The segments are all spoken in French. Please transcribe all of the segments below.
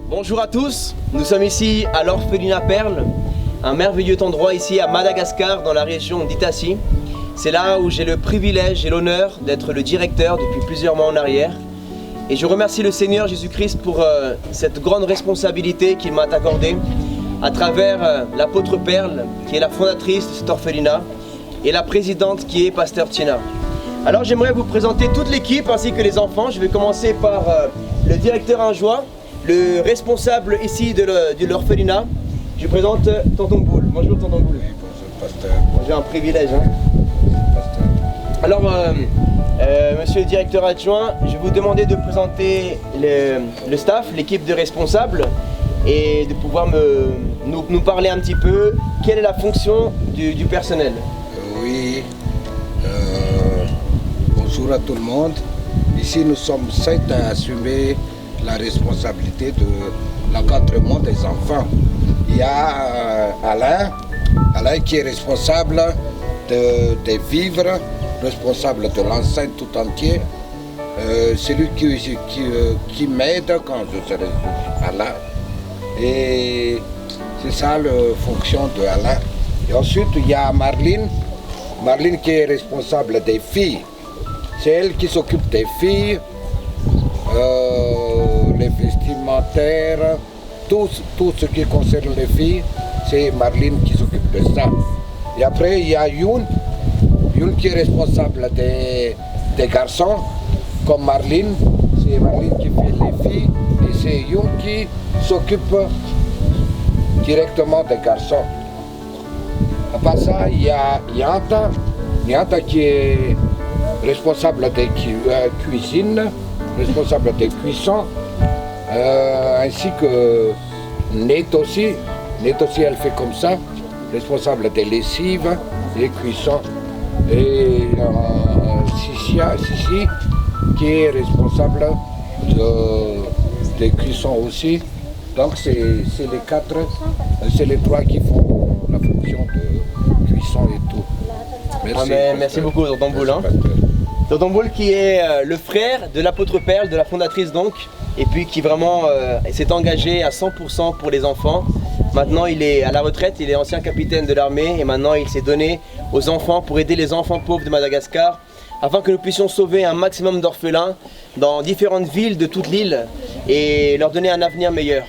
Bonjour à tous, nous sommes ici à l'Orphelinat Perle, un merveilleux endroit ici à Madagascar dans la région d'Itassi. C'est là où j'ai le privilège et l'honneur d'être le directeur depuis plusieurs mois en arrière. Et je remercie le Seigneur Jésus-Christ pour cette grande responsabilité qu'il m'a accordée à travers l'apôtre Perle qui est la fondatrice de cet orphelinat et la présidente qui est Pasteur Tina. Alors j'aimerais vous présenter toute l'équipe ainsi que les enfants. Je vais commencer par le directeur Anjois, le responsable ici de l'orphelinat. Je présente Tonton Boule. Bonjour Tonton Boule. Oui, bonjour Pasteur. J'ai un privilège. Hein. Pasteur. Alors, monsieur le directeur adjoint, je vais vous demander de présenter le staff, l'équipe de responsables et de pouvoir nous parler un petit peu quelle est la fonction du personnel. Oui, bonjour à tout le monde. Ici, nous sommes 7 à assumer la responsabilité de l'encadrement des enfants. Il y a Alain qui est responsable des vivres, responsable de l'enceinte tout entier. C'est lui qui m'aide quand je serai là. Et c'est ça la fonction de Alain. Et ensuite, il y a Marlene qui est responsable des filles. C'est elle qui s'occupe des filles. Les vestimentaires, tout ce qui concerne les filles, c'est Marlene qui s'occupe de ça. Et après, il y a Youn qui est responsable des garçons, comme Marlene, c'est Marlene qui fait les filles, et c'est Youn qui s'occupe directement des garçons. À part ça, il y a Yanta qui est responsable des cuisines, responsable des cuissons, ainsi que Net aussi. Net aussi, elle fait comme ça, responsable des lessives, des cuissons. Et Sissi, qui est responsable des cuissons aussi. Donc c'est les 4, c'est les 3 qui font la fonction de cuisson et tout. Merci. Merci beaucoup, Tonton Boule. Tonton Boule qui est le frère de l'apôtre Perle, de la fondatrice donc, et puis qui vraiment s'est engagé à 100% pour les enfants. Maintenant il est à la retraite, il est ancien capitaine de l'armée et maintenant il s'est donné aux enfants pour aider les enfants pauvres de Madagascar afin que nous puissions sauver un maximum d'orphelins dans différentes villes de toute l'île et leur donner un avenir meilleur.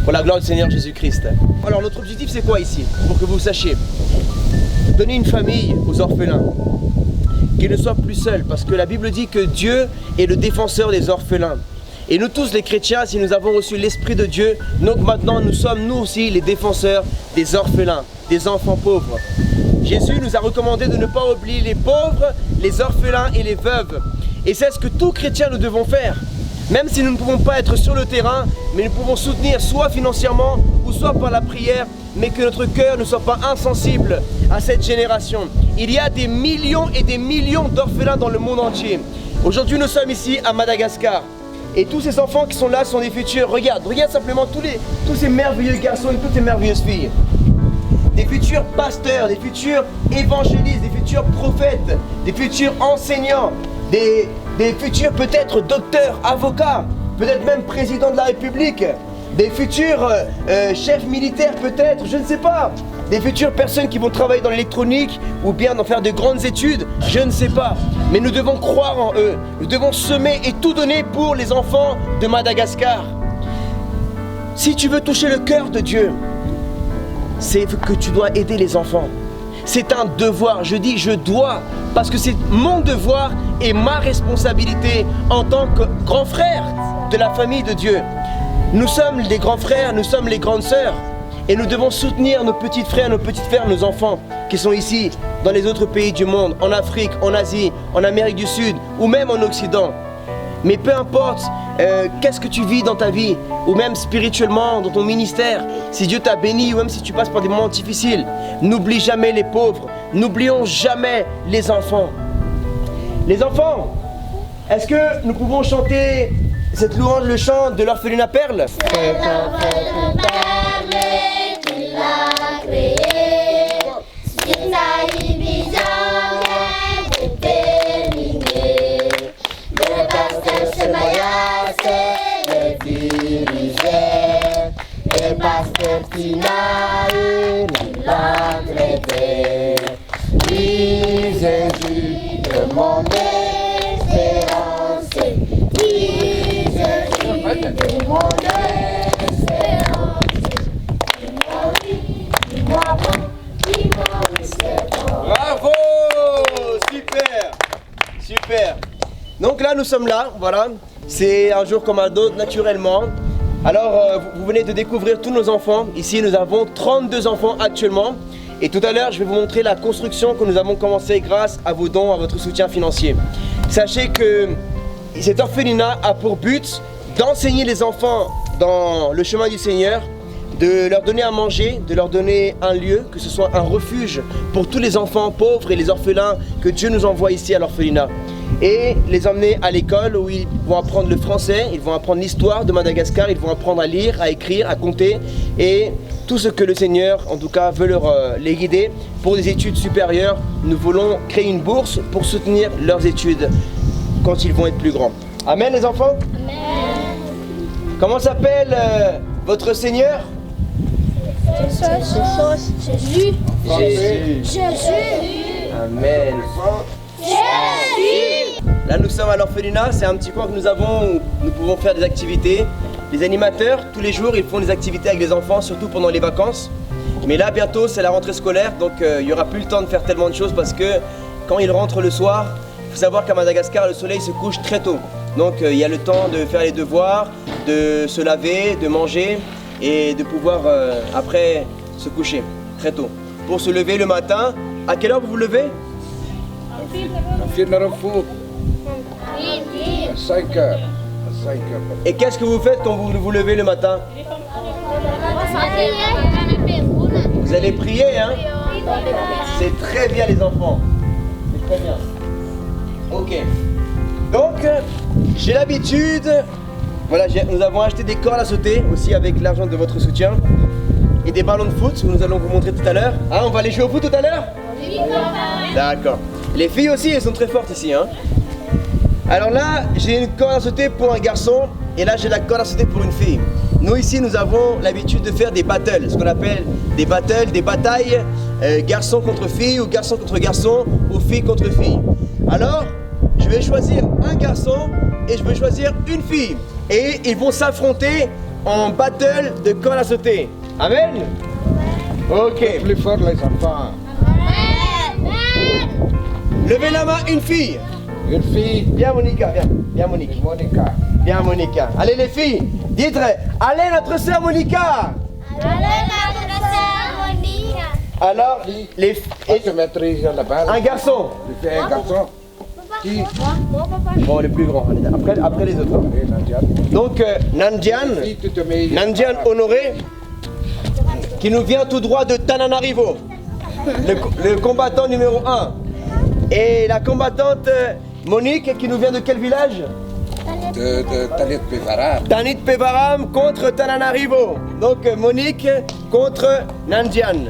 Pour la gloire du Seigneur Jésus-Christ. Alors notre objectif c'est quoi ici? Pour que vous sachiez, donner une famille aux orphelins, qu'ils ne soient plus seuls, parce que la Bible dit que Dieu est le défenseur des orphelins. Et nous tous les chrétiens, si nous avons reçu l'Esprit de Dieu, donc maintenant nous sommes nous aussi les défenseurs des orphelins, des enfants pauvres. Jésus nous a recommandé de ne pas oublier les pauvres, les orphelins et les veuves. Et c'est ce que tout chrétien nous devons faire. Même si nous ne pouvons pas être sur le terrain, mais nous pouvons soutenir soit financièrement ou soit par la prière, mais que notre cœur ne soit pas insensible à cette génération. Il y a des millions et des millions d'orphelins dans le monde entier. Aujourd'hui, nous sommes ici à Madagascar. Et tous ces enfants qui sont là sont des futurs. Regarde simplement tous ces merveilleux garçons et toutes ces merveilleuses filles. Des futurs pasteurs, des futurs évangélistes, des futurs prophètes, des futurs enseignants, des futurs peut-être docteurs, avocats, peut-être même présidents de la République, des futurs chefs militaires peut-être, je ne sais pas, des futures personnes qui vont travailler dans l'électronique ou bien dans faire de grandes études, je ne sais pas. Mais nous devons croire en eux, nous devons semer et tout donner pour les enfants de Madagascar. Si tu veux toucher le cœur de Dieu, c'est que tu dois aider les enfants. C'est un devoir, je dis je dois, parce que c'est mon devoir et ma responsabilité en tant que grand frère de la famille de Dieu. Nous sommes les grands frères, nous sommes les grandes sœurs. Et nous devons soutenir nos petits frères, nos petites frères, nos enfants qui sont ici, dans les autres pays du monde, en Afrique, en Asie, en Amérique du Sud ou même en Occident. Mais peu importe qu'est-ce que tu vis dans ta vie, ou même spirituellement, dans ton ministère, si Dieu t'a béni, ou même si tu passes par des moments difficiles, n'oublie jamais les pauvres, n'oublions jamais les enfants. Les enfants, est-ce que nous pouvons chanter cette louange, le chant de l'orphelinat Perle? C'est l'orphelinat Perle qui l'a créé. S'il vision déterminée. Le pasteur Shemaya s'est dirigé. Le pasteur Tinaï l'a traité. Oui, Jésus de mon espérance. Oui, Jésus de mon espérance. Dis-moi oui, dis-moi bon, dis-moi oui, c'est bon. Bravo! Super! Super! Donc là, nous sommes là, voilà. C'est un jour comme un autre, naturellement. Alors, vous venez de découvrir tous nos enfants. Ici, nous avons 32 enfants actuellement. Et tout à l'heure, je vais vous montrer la construction que nous avons commencée grâce à vos dons, à votre soutien financier. Sachez que cet orphelinat a pour but d'enseigner les enfants dans le chemin du Seigneur, de leur donner à manger, de leur donner un lieu, que ce soit un refuge pour tous les enfants pauvres et les orphelins que Dieu nous envoie ici à l'orphelinat. Et les emmener à l'école où ils vont apprendre le français, ils vont apprendre l'histoire de Madagascar, ils vont apprendre à lire, à écrire, à compter et tout ce que le Seigneur, en tout cas, veut les guider pour des études supérieures. Nous voulons créer une bourse pour soutenir leurs études quand ils vont être plus grands. Amen les enfants? Amen. Comment s'appelle votre Seigneur? Jésus. Jésus. Jésus. Amen. Jésus. Là nous sommes à l'orphelinat, c'est un petit coin que nous avons où nous pouvons faire des activités. Les animateurs, tous les jours, ils font des activités avec les enfants, surtout pendant les vacances. Mais là, bientôt, c'est la rentrée scolaire, donc il n'y aura plus le temps de faire tellement de choses parce que quand ils rentrent le soir, il faut savoir qu'à Madagascar, le soleil se couche très tôt. Donc il y a le temps de faire les devoirs, de se laver, de manger et de pouvoir après se coucher très tôt. Pour se lever le matin, à quelle heure vous vous levez? On finit le four à 5 heures. À 5 heures. Et qu'est-ce que vous faites quand vous vous levez le matin? Vous allez prier, hein? C'est très bien les enfants. C'est très bien. Ok. Donc, j'ai l'habitude... Voilà, nous avons acheté des cordes à sauter aussi avec l'argent de votre soutien. Et des ballons de foot, que nous allons vous montrer tout à l'heure. Ah, on va aller jouer au foot tout à l'heure? Oui, papa. D'accord. Les filles aussi, elles sont très fortes ici, hein? Alors là, j'ai une corde à sauter pour un garçon et là, j'ai la corde à sauter pour une fille. Nous ici, nous avons l'habitude de faire des battles, ce qu'on appelle des battles, des batailles, garçon contre fille ou garçon contre garçon ou fille contre fille. Alors, je vais choisir un garçon et je vais choisir une fille. Et ils vont s'affronter en battle de corde à sauter. Amen? Ok. Plus fort les enfants. Levez la main, une fille. Une fille, Viens Monica, viens. Viens Monique. Monica. Viens Monica. Allez les filles, dites, allez notre sœur Monica. Alors, les Et tu maîtrises la balle. un garçon. Tu fais un garçon. Qui? Bon, le plus grand. Après les autres. Allez, Nadia. Donc, Nandian, Si tu te mets. Nandian Honoré, qui nous vient tout droit de Tananarivo, le combattant numéro 1. Et la combattante Monique, qui nous vient de quel village? De Talit Pevaram. Tanit Pevaram contre Tananarivo. Donc, Monique contre Nandian.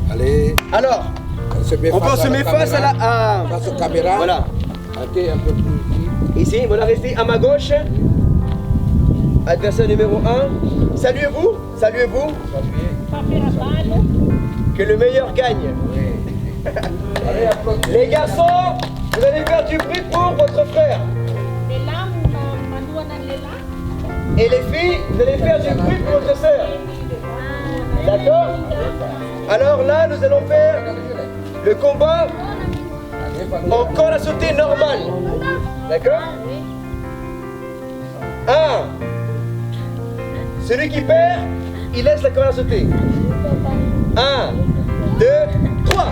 Allez, Alors, on peut se mettre face à la... Face aux caméras. Voilà. Allez, un peu plus ici. Ici, voilà, restez à ma gauche. Adversaire numéro 1. Saluez-vous. Saluez-vous. Saluez. Que le meilleur gagne. Oui. Allez, applaudissez. Les garçons, vous allez faire du bruit pour votre frère. Et les filles, vous allez faire du bruit pour votre sœur. D'accord? Alors là, nous allons faire le combat en corde à sauter normal. D'accord? 1. Celui qui perd, il laisse la corde à sauter. 1, 2, 3.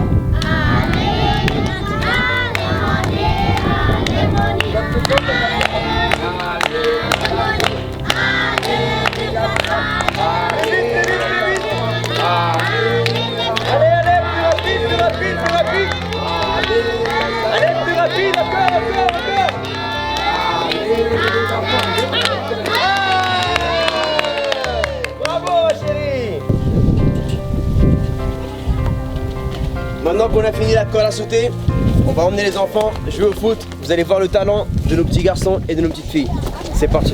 Allez, plus rapide, encore. Bravo, ma chérie. Maintenant qu'on a fini la corde à sauter, on va emmener les enfants jouer au foot. Vous allez voir le talent de nos petits garçons et de nos petites filles. C'est parti.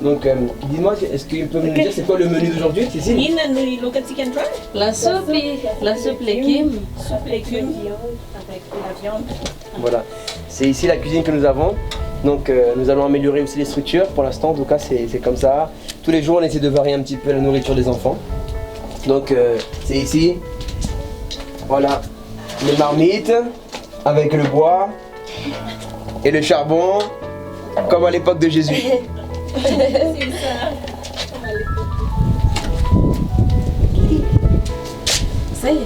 Donc, dis-moi, est-ce que tu peux me dire c'est quoi le menu d'aujourd'hui, Cécile? La soupe, légumes. Soupe légumes avec la viande. Voilà, c'est ici la cuisine que nous avons. Donc nous allons améliorer aussi les structures. Pour l'instant, en tout cas, c'est comme ça. Tous les jours, on essaie de varier un petit peu la nourriture des enfants. Donc c'est ici. Voilà, les marmites avec le bois et le charbon, comme à l'époque de Jésus. Ça y est.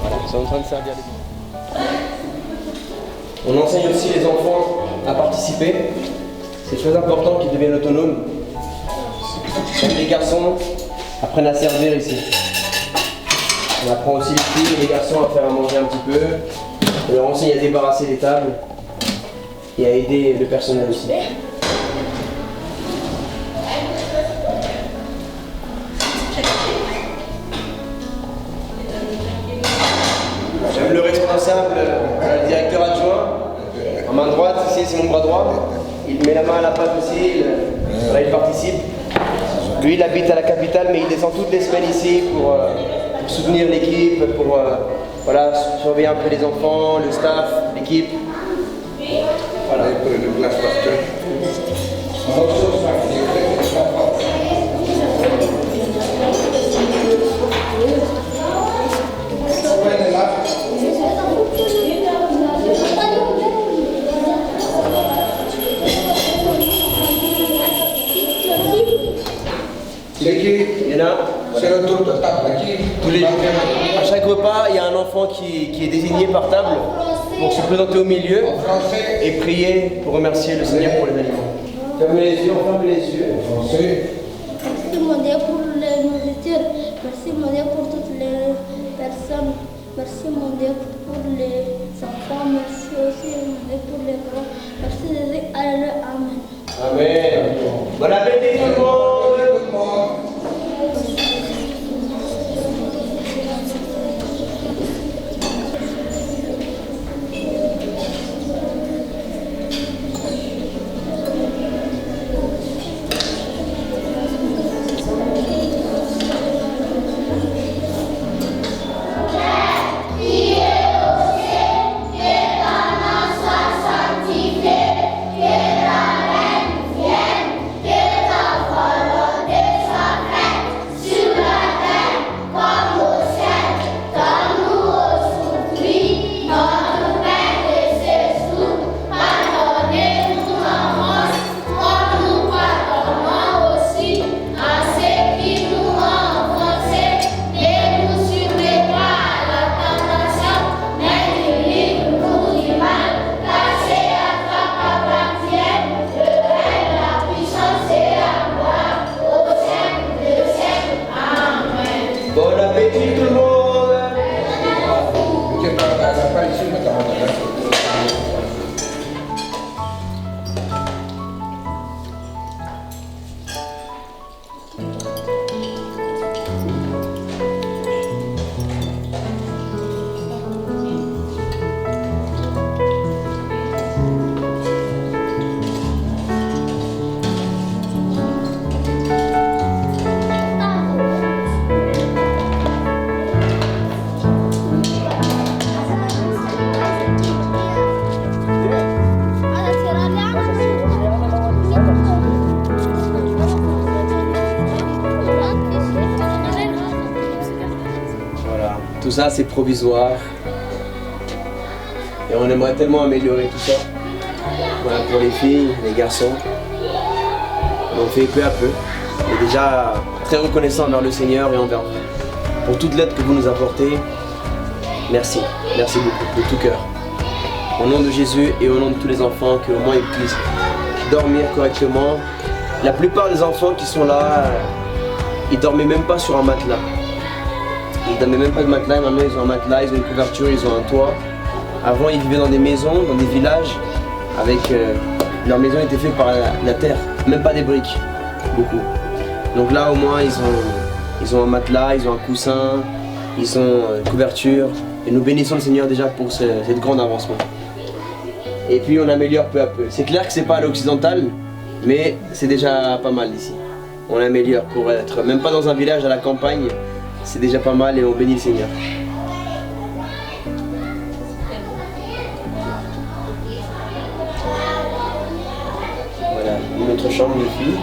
Voilà, ils sont en train de servir les enfants. On enseigne aussi les enfants à participer. C'est très important qu'ils deviennent autonomes. Les garçons apprennent à servir ici. On apprend aussi les filles et les garçons à faire à manger un petit peu. On leur enseigne à débarrasser les tables et à aider le personnel aussi. J'aime le responsable, le directeur adjoint. En main droite, ici c'est mon bras droit. Il met la main à la pâte aussi, il participe. Lui il habite à la capitale mais il descend toutes les semaines ici pour soutenir l'équipe, pour voilà, surveiller un peu les enfants, le staff, l'équipe. Voilà. Et là, C'est le tour de table qui tous les jours, à chaque repas, il y a un enfant qui est désigné par table pour se présenter au milieu en français. et prier pour remercier le Seigneur pour les aliments. Fermez les yeux, on ferme les yeux. En français. Merci mon Dieu pour les nourritures. Merci mon Dieu pour toutes les personnes. Merci mon Dieu pour les enfants. Merci aussi mon Dieu pour les grands. Merci Jésus. Alléluia. Amen. Amen. Bon appétit tout le monde. Tout ça, c'est provisoire. Et on aimerait tellement améliorer tout ça. Voilà, pour les filles, les garçons. On fait peu à peu. On est déjà très reconnaissant envers le Seigneur et envers vous. Pour toute l'aide que vous nous apportez. Merci. Merci beaucoup, de tout cœur. Au nom de Jésus et au nom de tous les enfants, qu'au moins ils puissent dormir correctement. La plupart des enfants qui sont là, ils dormaient même pas sur un matelas. Ils dormaient même pas de matelas, maintenant ils ont un matelas, ils ont une couverture, ils ont un toit. Avant ils vivaient dans des maisons, dans des villages, avec leur maison était faite par la terre, même pas des briques, beaucoup. Donc là au moins ils ont un matelas, ils ont un coussin, ils ont une couverture. Et nous bénissons le Seigneur déjà pour cette grande avancement. Et puis on améliore peu à peu. C'est clair que c'est pas à l'occidental, mais c'est déjà pas mal ici. On améliore pour être, même pas dans un village à la campagne, c'est déjà pas mal et on bénit le Seigneur. Voilà, notre chambre de filles.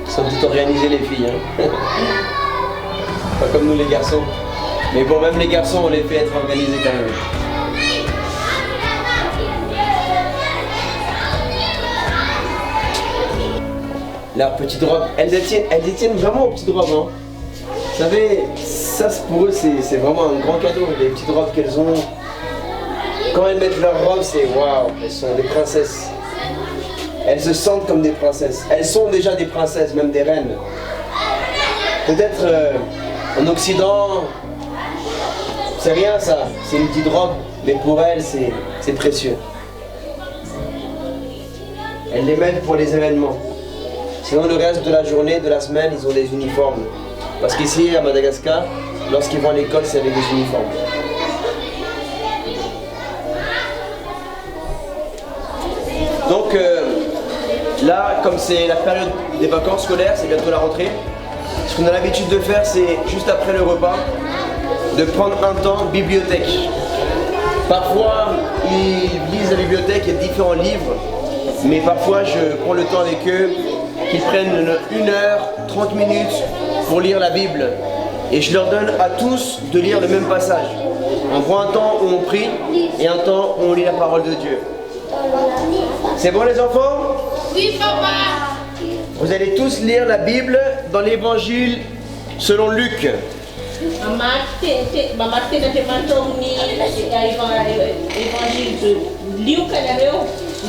Ils sont tout organisés les filles, hein. Pas comme nous les garçons. Mais bon, même les garçons, on les fait être organisés quand même. Leurs petites robes, elles détiennent vraiment aux petites robes, hein. Vous savez, ça pour eux c'est vraiment un grand cadeau, les petites robes qu'elles ont. Quand elles mettent leurs robes, c'est waouh, elles sont des princesses. Elles se sentent comme des princesses. Elles sont déjà des princesses, même des reines. Peut-être en Occident, c'est rien ça, c'est une petite robe, mais pour elles, c'est précieux. Elles les mettent pour les événements. Sinon, le reste de la journée, de la semaine, ils ont des uniformes. Parce qu'ici, à Madagascar, lorsqu'ils vont à l'école, c'est avec des uniformes. Donc, là, comme c'est la période des vacances scolaires, c'est bientôt la rentrée, ce qu'on a l'habitude de faire, c'est juste après le repas, de prendre un temps bibliothèque. Parfois, ils lisent la bibliothèque, il y a différents livres, mais parfois je prends le temps avec eux, qu'ils prennent 1 heure, 30 minutes pour lire la Bible. Et je leur donne à tous de lire le même passage. On prend un temps où on prie et un temps où on lit la parole de Dieu. C'est bon les enfants? Oui, papa. Vous allez tous lire la Bible dans l'évangile selon Luc.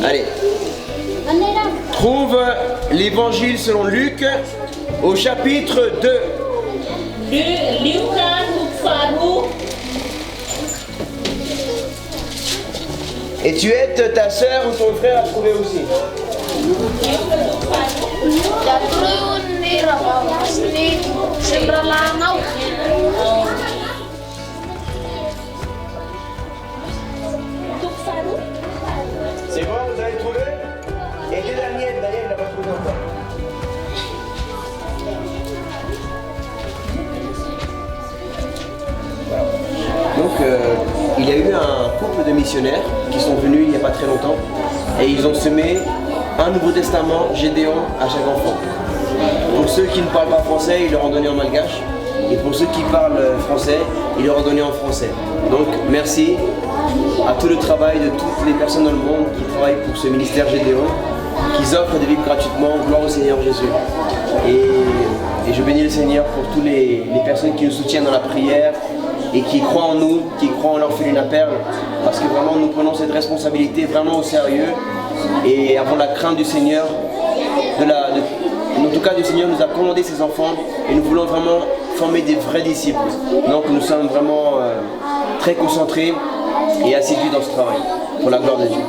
Allez. Trouve l'évangile selon Luc au chapitre 2. Et tu aides ta sœur ou ton frère à trouver aussi. C'est bon, vous avez trouvé? Aidez Daniel, Daniel n'a pas trouvé encore. Voilà. Donc il y a eu un couple de missionnaires qui sont venus il n'y a pas très longtemps et ils ont semé un Nouveau Testament Gédéon à chaque enfant. Pour ceux qui ne parlent pas français, ils leur ont donné en malgache. Et pour ceux qui parlent français, ils leur ont donné en français. Donc merci à tout le travail de toutes les personnes dans le monde qui travaillent pour ce ministère Gédéon, qui offrent des Bibles gratuitement. Gloire au Seigneur Jésus. Et je bénis le Seigneur pour toutes les personnes qui nous soutiennent dans la prière et qui croient en nous, qui croient en l'orphelinat Perle, parce que vraiment nous prenons cette responsabilité vraiment au sérieux et avons la crainte du Seigneur. En tout cas, le Seigneur nous a commandé ses enfants et nous voulons vraiment former des vrais disciples. Donc nous sommes vraiment très concentrés et assidus dans ce travail, pour la gloire de Dieu.